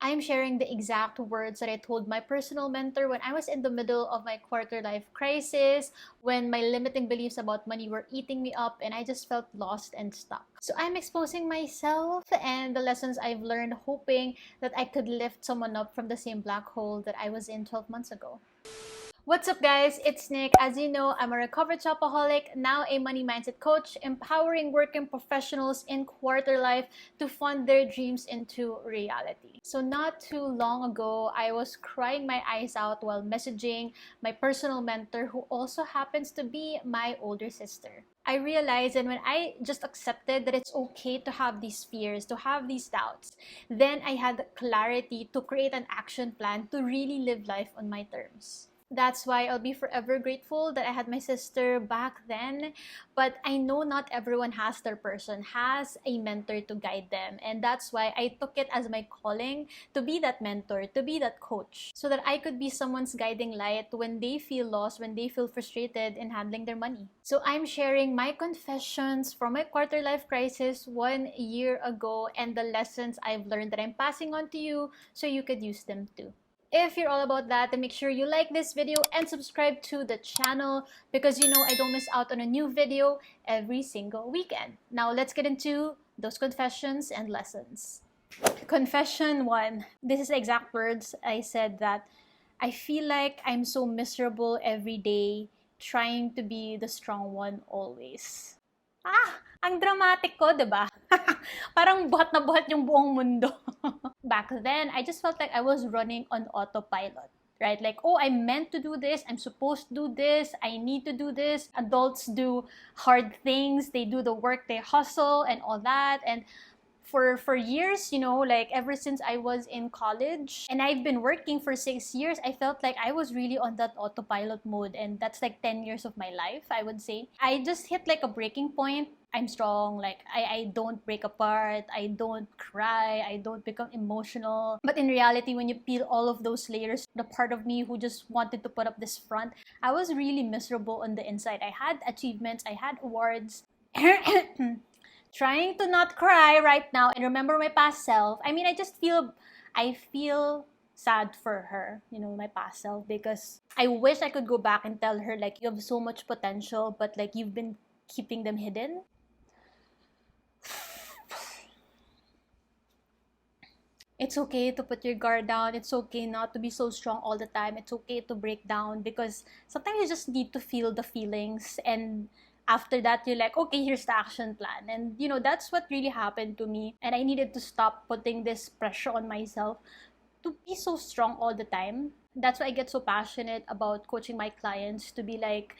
I'm sharing the exact words that I told my personal mentor when I was in the middle of my quarter life crisis, when my limiting beliefs about money were eating me up and I just felt lost and stuck. So I'm exposing myself and the lessons I've learned, hoping that I could lift someone up from the same black hole that I was in 12 months ago. What's up, guys? It's Nick. As you know, I'm a recovered shopaholic, now a money mindset coach, empowering working professionals in quarter life to fund their dreams into reality. So not too long ago, I was crying my eyes out while messaging my personal mentor, who also happens to be my older sister. I realized, and when I just accepted that it's okay to have these fears, to have these doubts, then I had clarity to create an action plan to really live life on my terms. That's why I'll be forever grateful that I had my sister back then. But I know not everyone has their person, has a mentor to guide them. And that's why I took it as my calling to be that mentor, to be that coach, so that I could be someone's guiding light when they feel lost, when they feel frustrated in handling their money. So I'm sharing my confessions from my quarter life crisis 1 year ago and the lessons I've learned that I'm passing on to you so you could use them too. If you're all about that, then make sure you like this video and subscribe to the channel, because you know I don't miss out on a new video every single weekend. Now let's get into those confessions and lessons. Confession 1. This is the exact words I said, that I feel like I'm so miserable every day trying to be the strong one always. Ang dramatic ko, diba? Parang buhat na buhat yung buong mundo. Back then, I just felt like I was running on autopilot, right? Like, oh, I'm meant to do this. I'm supposed to do this. I need to do this. Adults do hard things. They do the work, they hustle and all that. And for years, you know, like ever since I was in college and I've been working for 6 years, I felt like I was really on that autopilot mode. And that's like 10 years of my life, I would say. I just hit like a breaking point. I'm strong, like I don't break apart, I don't cry, I don't become emotional. But in reality, when you peel all of those layers, the part of me who just wanted to put up this front, I was really miserable on the inside. I had achievements, I had awards. Trying to not cry right now and remember my past self. I mean, I feel sad for her, you know, my past self, because I wish I could go back and tell her, like, you have so much potential, but like you've been keeping them hidden. It's okay to put your guard down. It's okay not to be so strong all the time. It's okay to break down, because sometimes you just need to feel the feelings, and after that you're like, okay, here's the action plan. And you know, that's what really happened to me, and I needed to stop putting this pressure on myself to be so strong all the time. That's why I get so passionate about coaching my clients to be like,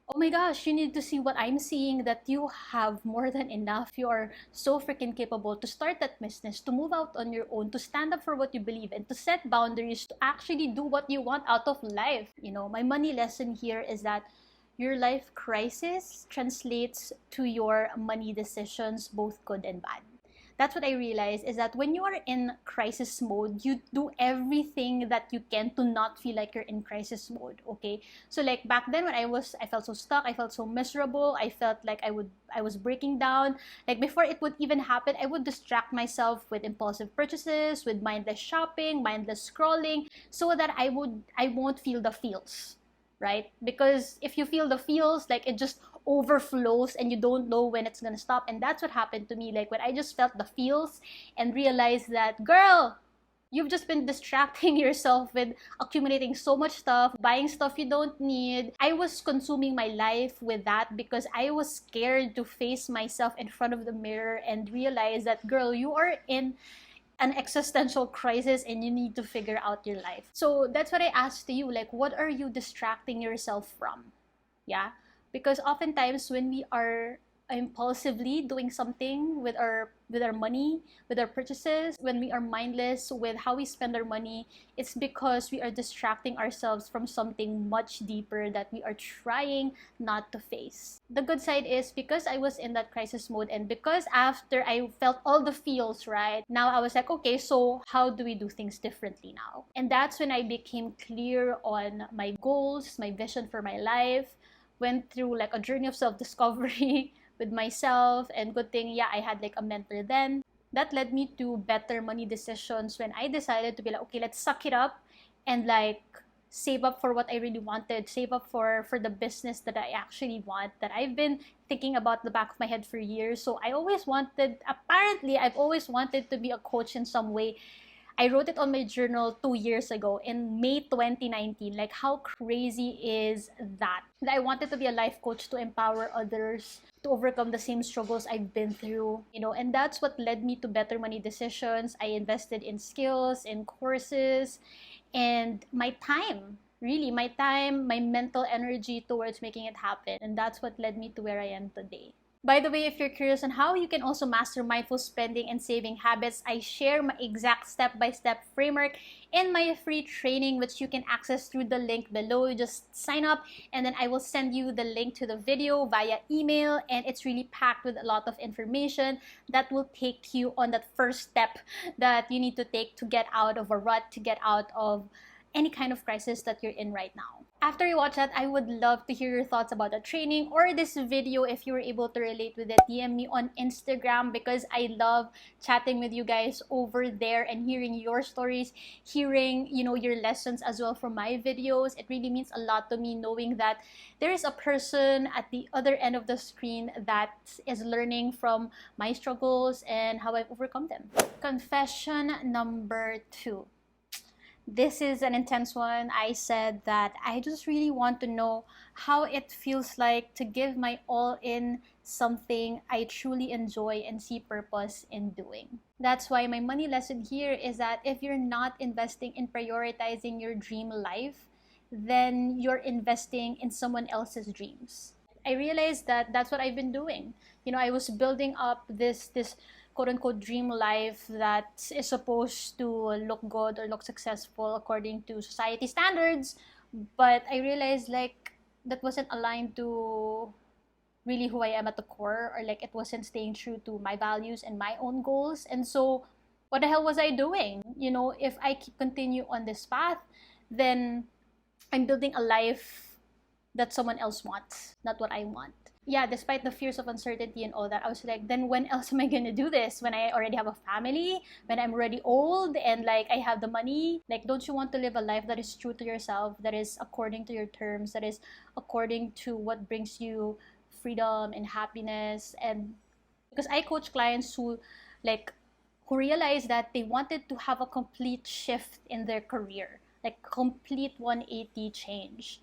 oh my gosh, you need to see what I'm seeing, that you have more than enough. You are so freaking capable to start that business, to move out on your own, to stand up for what you believe, and to set boundaries, to actually do what you want out of life. You know, my money lesson here is that your life crisis translates to your money decisions, both good and bad. That's what I realized, is that when you are in crisis mode, you do everything that you can to not feel like you're in crisis mode, okay? So like back then when I felt so stuck, I felt so miserable, I felt like I was breaking down. Like before it would even happen, I would distract myself with impulsive purchases, with mindless shopping, mindless scrolling, so that I won't feel the feels, right? Because if you feel the feels, like it just overflows and you don't know when it's gonna stop. And that's what happened to me. Like when I just felt the feels and realized that, girl, you've just been distracting yourself with accumulating so much stuff, buying stuff you don't need. I was consuming my life with that because I was scared to face myself in front of the mirror and realize that, girl, you are in an existential crisis and you need to figure out your life. So that's what I asked to you, like, what are you distracting yourself from? Yeah, because oftentimes when we are impulsively doing something with our money, with our purchases, when we are mindless with how we spend our money, it's because we are distracting ourselves from something much deeper that we are trying not to face. The good side is, because I was in that crisis mode, and because after I felt all the feels, right, now I was like, okay, so how do we do things differently now? And that's when I became clear on my goals, my vision for my life, went through like a journey of self-discovery with myself. And good thing, yeah, I had like a mentor then. That led me to better money decisions when I decided to be like, okay, let's suck it up and like save up for what I really wanted, save up for the business that I actually want, that I've been thinking about the back of my head for years. So I always wanted, apparently, I've always wanted to be a coach in some way. I wrote it on my journal 2 years ago in May 2019. Like, how crazy is that? That I wanted to be a life coach to empower others to overcome the same struggles I've been through, and that's what led me to better money decisions. I invested in skills, in courses, and my time, really, my time, my mental energy towards making it happen. And that's what led me to where I am today. By the way, if you're curious on how you can also master mindful spending and saving habits, I share my exact step-by-step framework in my free training, which you can access through the link below. You just sign up and then I will send you the link to the video via email, and it's really packed with a lot of information that will take you on that first step that you need to take to get out of a rut, to get out of any kind of crisis that you're in right now. After you watch that, I would love to hear your thoughts about the training or this video. If you were able to relate with it, DM me on Instagram, because I love chatting with you guys over there and hearing your stories, hearing, your lessons as well from my videos. It really means a lot to me knowing that there is a person at the other end of the screen that is learning from my struggles and how I've overcome them. Confession number 2. This is an intense one. I said that I just really want to know how it feels like to give my all in something I truly enjoy and see purpose in doing. That's why my money lesson here is that if you're not investing in prioritizing your dream life, then you're investing in someone else's dreams. I realized that that's what I've been doing. I was building up this quote-unquote dream life that is supposed to look good or look successful according to society standards, but I realized like that wasn't aligned to really who I am at the core, or like it wasn't staying true to my values and my own goals. And so what the hell was I doing? If I continue on this path, then I'm building a life that someone else wants, not what I want. Yeah, despite the fears of uncertainty and all that, I was like, then when else am I gonna do this? When I already have a family, when I'm already old and like I have the money? Like, don't you want to live a life that is true to yourself, that is according to your terms, that is according to what brings you freedom and happiness? And because I coach clients who realized that they wanted to have a complete shift in their career, like complete 180 change.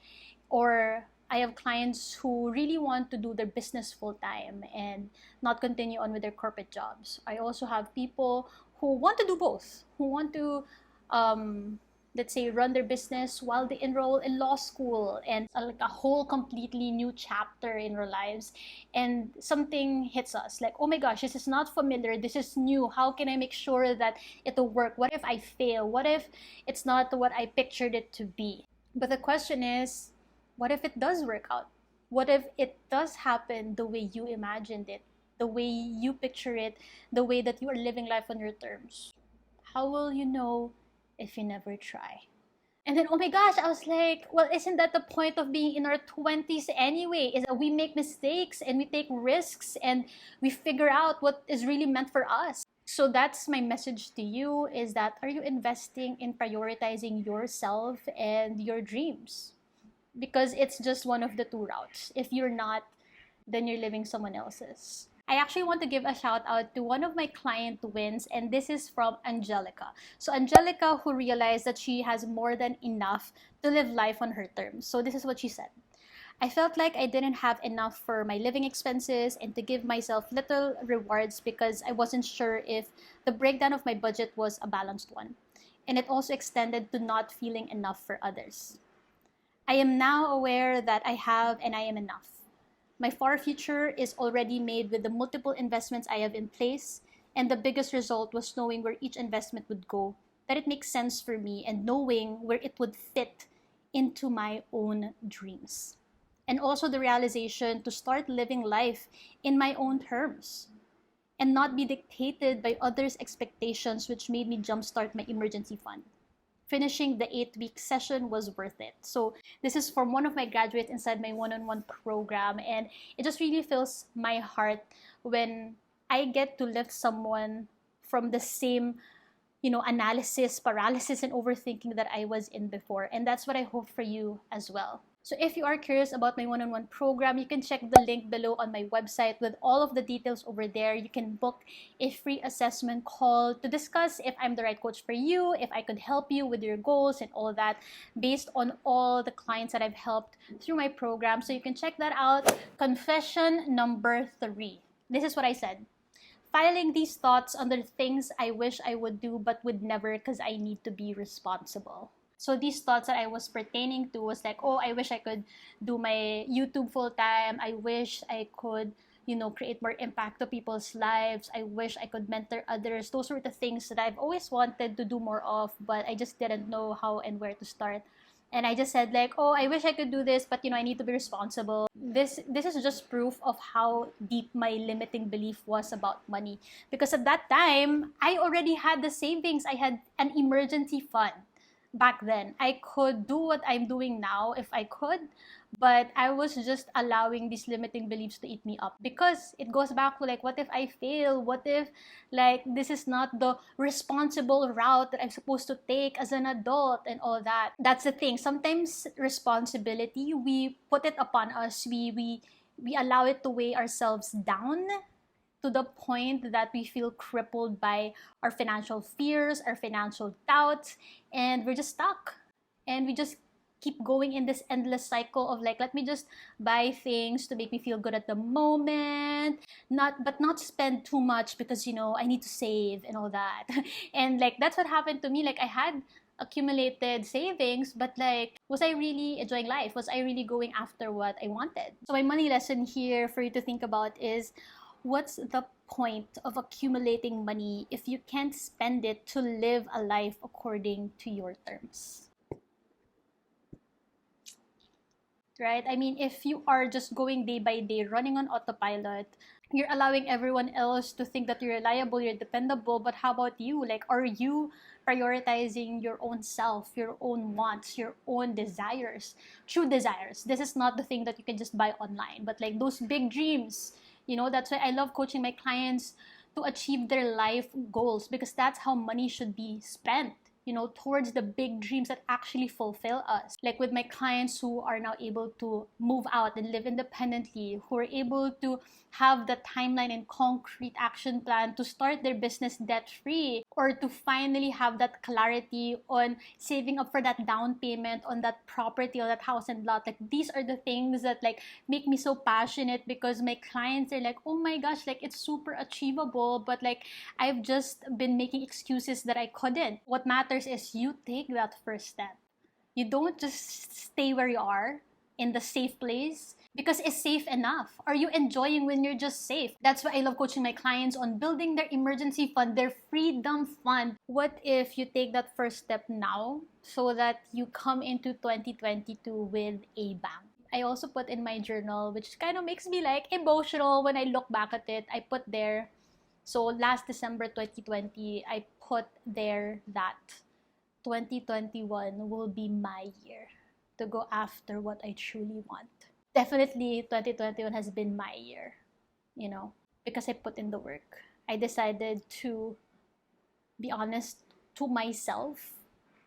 Or I have clients who really want to do their business full time and not continue on with their corporate jobs. I also have people who want to do both, who want to, let's say, run their business while they enroll in law school, and like a whole completely new chapter in their lives. And something hits us like, oh my gosh, this is not familiar, this is new. How can I make sure that it'll work? What if I fail? What if it's not what I pictured it to be? But the question is, what if it does work out? What if it does happen the way you imagined it, the way you picture it, the way that you are living life on your terms? How will you know if you never try? And then, oh my gosh, I was like, well, isn't that the point of being in our 20s anyway? Is that we make mistakes and we take risks and we figure out what is really meant for us. So that's my message to you, is that are you investing in prioritizing yourself and your dreams? Because it's just one of the two routes. If you're not, then you're living someone else's. I actually want to give a shout out to one of my client wins, and this is from Angelica. So Angelica, who realized that she has more than enough to live life on her terms. So this is what she said. I felt like I didn't have enough for my living expenses and to give myself little rewards because I wasn't sure if the breakdown of my budget was a balanced one. And it also extended to not feeling enough for others. I am now aware that I have and I am enough. My far future is already made with the multiple investments I have in place, and the biggest result was knowing where each investment would go, that it makes sense for me, and knowing where it would fit into my own dreams. And also the realization to start living life in my own terms and not be dictated by others' expectations, which made me jumpstart my emergency fund. Finishing the 8-week session was worth it. So this is from one of my graduates inside my one-on-one program, and it just really fills my heart when I get to lift someone from the same, analysis paralysis and overthinking that I was in before. And that's what I hope for you as well. So if you are curious about my one-on-one program, you can check the link below on my website with all of the details over there. You can book a free assessment call to discuss if I'm the right coach for you, if I could help you with your goals and all that, based on all the clients that I've helped through my program. So you can check that out. Confession number 3. This is what I said. Filing these thoughts under things I wish I would do but would never because I need to be responsible. So these thoughts that I was pertaining to was like, oh, I wish I could do my YouTube full time. I wish I could, create more impact to people's lives. I wish I could mentor others. Those were the things that I've always wanted to do more of, but I just didn't know how and where to start. And I just said like, oh, I wish I could do this, but I need to be responsible. This is just proof of how deep my limiting belief was about money. Because at that time, I already had the savings. I had an emergency fund back then. I could do what I'm doing now if I could, but I was just allowing these limiting beliefs to eat me up, because it goes back to like, what if I fail? What if like this is not the responsible route that I'm supposed to take as an adult and all that? That's the thing. Sometimes responsibility, we put it upon us. We allow it to weigh ourselves down to the point that we feel crippled by our financial fears, our financial doubts, and we're just stuck. And we just keep going in this endless cycle of like, let me just buy things to make me feel good at the moment, but not spend too much because I need to save and all that. And like that's what happened to me. Like I had accumulated savings, but like, was I really enjoying life? Was I really going after what I wanted? So my money lesson here for you to think about is, what's the point of accumulating money if you can't spend it to live a life according to your terms? Right? I mean, if you are just going day by day, running on autopilot, you're allowing everyone else to think that you're reliable, you're dependable, but how about you? Like, are you prioritizing your own self, your own wants, your own desires, true desires? This is not the thing that you can just buy online, but like those big dreams. That's why I love coaching my clients to achieve their life goals, because that's how money should be spent, towards the big dreams that actually fulfill us. Like with my clients who are now able to move out and live independently, who are able to have the timeline and concrete action plan to start their business debt-free, or to finally have that clarity on saving up for that down payment on that property or that house and lot. Like these are the things that like make me so passionate, because my clients are like, oh my gosh, like it's super achievable, but like I've just been making excuses that I couldn't. What matters is you take that first step. You don't just stay where you are in the safe place because it's safe enough. Are you enjoying when you're just safe? That's why I love coaching my clients on building their emergency fund, their freedom fund. What if you take that first step now so that you come into 2022 with a bang? I also put in my journal, which kind of makes me like emotional when I look back at it. I put there, so last December 2020, I put there that 2021 will be my year to go after what I truly want. Definitely 2021 has been my year, because I put in the work. I decided to be honest to myself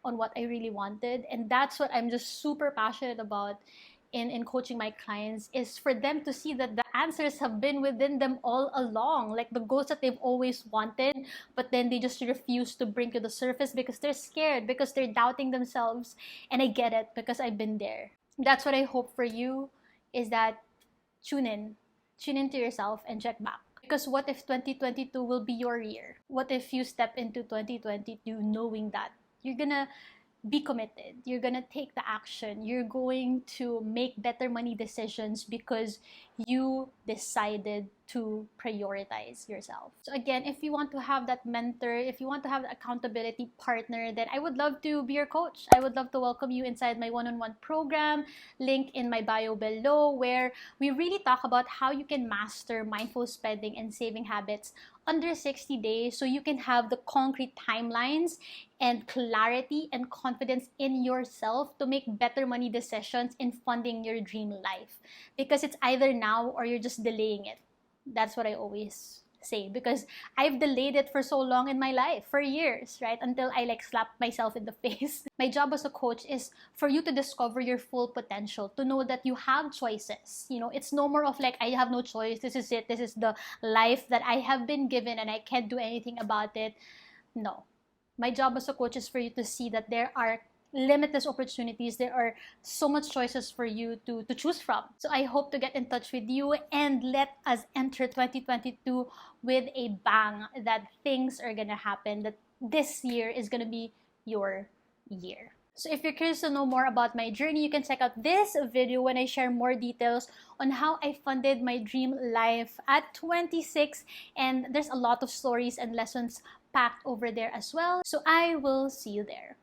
on what I really wanted, and that's what I'm just super passionate about in coaching my clients, is for them to see that the answers have been within them all along, like the goals that they've always wanted, but then they just refuse to bring to the surface because they're scared, because they're doubting themselves. And I get it, because I've been there. That's what I hope for you, is that tune into yourself and check back. Because what if 2022 will be your year? What if you step into 2022 knowing that you're gonna be committed, you're gonna take the action, you're going to make better money decisions because you decided to prioritize yourself. So again, if you want to have that mentor, if you want to have an accountability partner, then I would love to be your coach. I would love to welcome you inside my one-on-one program, link in my bio below, where we really talk about how you can master mindful spending and saving habits under 60 days, so you can have the concrete timelines and clarity and confidence in yourself to make better money decisions in funding your dream life. Because it's either now or you're just delaying it. That's what I always say, because I've delayed it for so long in my life, for years, right? Until I like slapped myself in the face. My job as a coach is for you to discover your full potential, to know that you have choices. You know, it's no more of like, I have no choice, this is it, this is the life that I have been given and I can't do anything about it. No. My job as a coach is for you to see that there are limitless opportunities. There are so much choices for you to choose from. So I hope to get in touch with you and let us enter 2022 with a bang, that things are gonna happen, that this year is gonna be your year. So if you're curious to know more about my journey, you can check out this video when I share more details on how I funded my dream life at 26. And there's a lot of stories and lessons packed over there as well. So I will see you there.